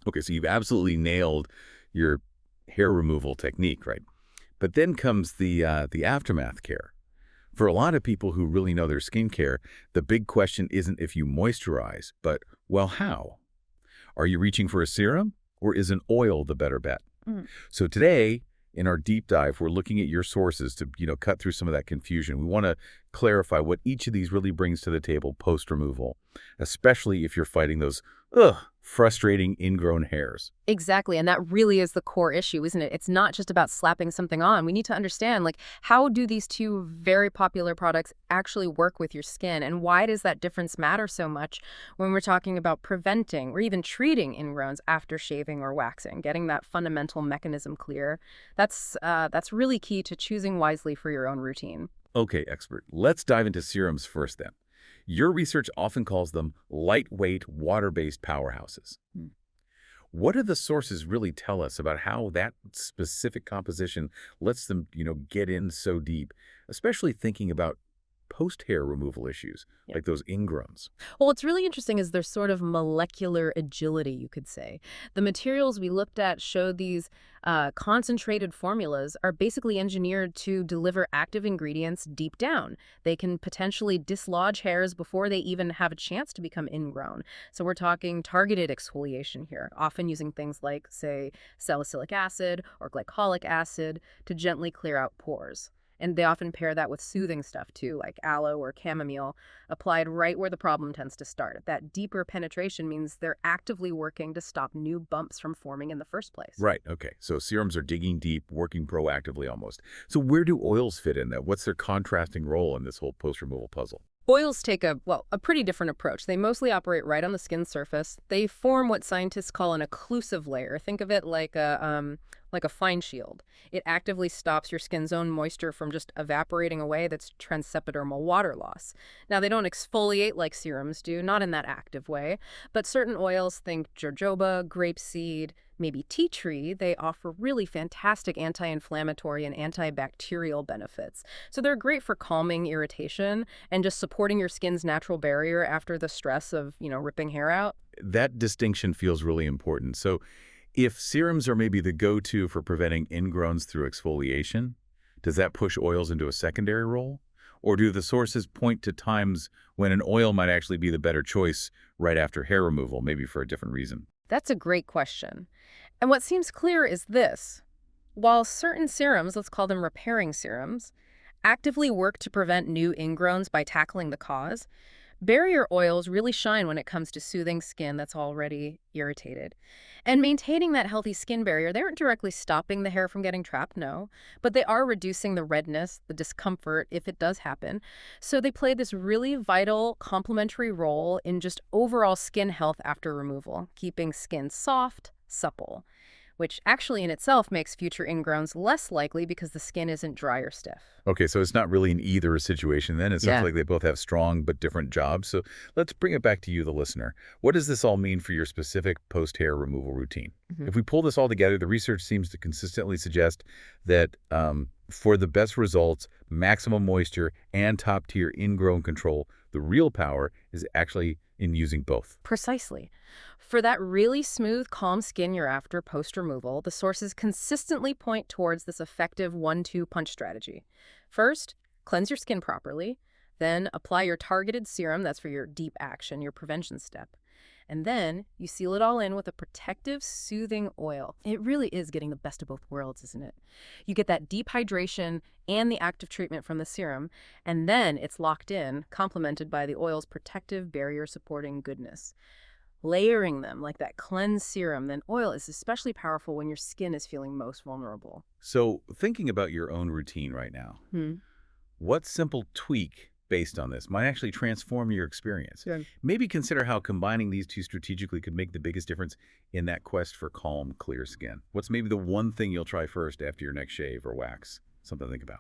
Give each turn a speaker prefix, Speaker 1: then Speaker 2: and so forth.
Speaker 1: Okay, so you've absolutely nailed your hair removal technique, right? But then comes the aftermath care. For a lot of people who really know their skincare, the big question isn't if you moisturize, but, well, how? Are you reaching for a serum, or is an oil the better bet?
Speaker 2: Mm.
Speaker 1: So today, in our deep dive, we're looking at your sources to, cut through some of that confusion. We want to clarify what each of these really brings to the table post-removal, especially if you're fighting those, frustrating ingrown hairs.
Speaker 2: Exactly, and that really is the core issue, isn't it? It's not just about slapping something on. We need to understand, like, how do these two very popular products actually work with your skin, and why does that difference matter so much when we're talking about preventing or even treating ingrowns after shaving or waxing? Getting that fundamental mechanism clear, that's really key to choosing wisely for your own routine.
Speaker 1: Okay, expert, let's dive into serums first then. Your research often calls them lightweight, water-based powerhouses.
Speaker 2: Hmm.
Speaker 1: What do the sources really tell us about how that specific composition lets them, get in so deep, especially thinking about post-hair removal issues, like those ingrowns?
Speaker 2: Well, what's really interesting is their sort of molecular agility, you could say. The materials we looked at showed these concentrated formulas are basically engineered to deliver active ingredients deep down. They can potentially dislodge hairs before they even have a chance to become ingrown. So we're talking targeted exfoliation here, often using things like, say, salicylic acid or glycolic acid to gently clear out pores. And they often pair that with soothing stuff too, like aloe or chamomile, applied right where the problem tends to start. That deeper penetration means they're actively working to stop new bumps from forming in the first place.
Speaker 1: Right, okay. So serums are digging deep, working proactively almost. So where do oils fit in that? What's their contrasting role in this whole post-removal puzzle?
Speaker 2: Oils take a pretty different approach. They mostly operate right on the skin surface. They form what scientists call an occlusive layer. Think of it like a fine shield. It actively stops your skin's own moisture from just evaporating away. That's transepidermal water loss. Now, they don't exfoliate like serums do, not in that active way, but certain oils, think jojoba, grapeseed, maybe tea tree, they offer really fantastic anti-inflammatory and antibacterial benefits. So they're great for calming irritation and just supporting your skin's natural barrier after the stress of, ripping hair out.
Speaker 1: That distinction feels really important. So if serums are maybe the go-to for preventing ingrowns through exfoliation, does that push oils into a secondary role? Or do the sources point to times when an oil might actually be the better choice right after hair removal, maybe for a different reason?
Speaker 2: That's a great question. And what seems clear is this. While certain serums, let's call them repairing serums, actively work to prevent new ingrowns by tackling the cause, barrier oils really shine when it comes to soothing skin that's already irritated. And maintaining that healthy skin barrier, they aren't directly stopping the hair from getting trapped, no, but they are reducing the redness, the discomfort, if it does happen. So they play this really vital complementary role in just overall skin health after removal, keeping skin soft, supple, which actually in itself makes future ingrowns less likely because the skin isn't dry or stiff.
Speaker 1: Okay, so it's not really an either situation then. It sounds like they both have strong but different jobs. So let's bring it back to you, the listener. What does this all mean for your specific post-hair removal routine?
Speaker 2: Mhm.
Speaker 1: If we pull this all together, the research seems to consistently suggest that for the best results, maximum moisture, and top-tier ingrown control, the real power is actually in using both.
Speaker 2: Precisely. For that really smooth, calm skin you're after post-removal, the sources consistently point towards this effective 1-2 punch strategy. First, cleanse your skin properly. Then apply your targeted serum, that's for your deep action, your prevention step. And then you seal it all in with a protective, soothing oil. It really is getting the best of both worlds, isn't it? You get that deep hydration and the active treatment from the serum, and then it's locked in, complemented by the oil's protective, barrier-supporting goodness. Layering them like that cleanse serum, then oil is especially powerful when your skin is feeling most vulnerable.
Speaker 1: So thinking about your own routine right now,
Speaker 2: Hmm.
Speaker 1: what simple tweak based on this might actually transform your experience?
Speaker 2: Yeah.
Speaker 1: Maybe consider how combining these two strategically could make the biggest difference in that quest for calm, clear skin. What's maybe the one thing you'll try first after your next shave or wax? Something to think about.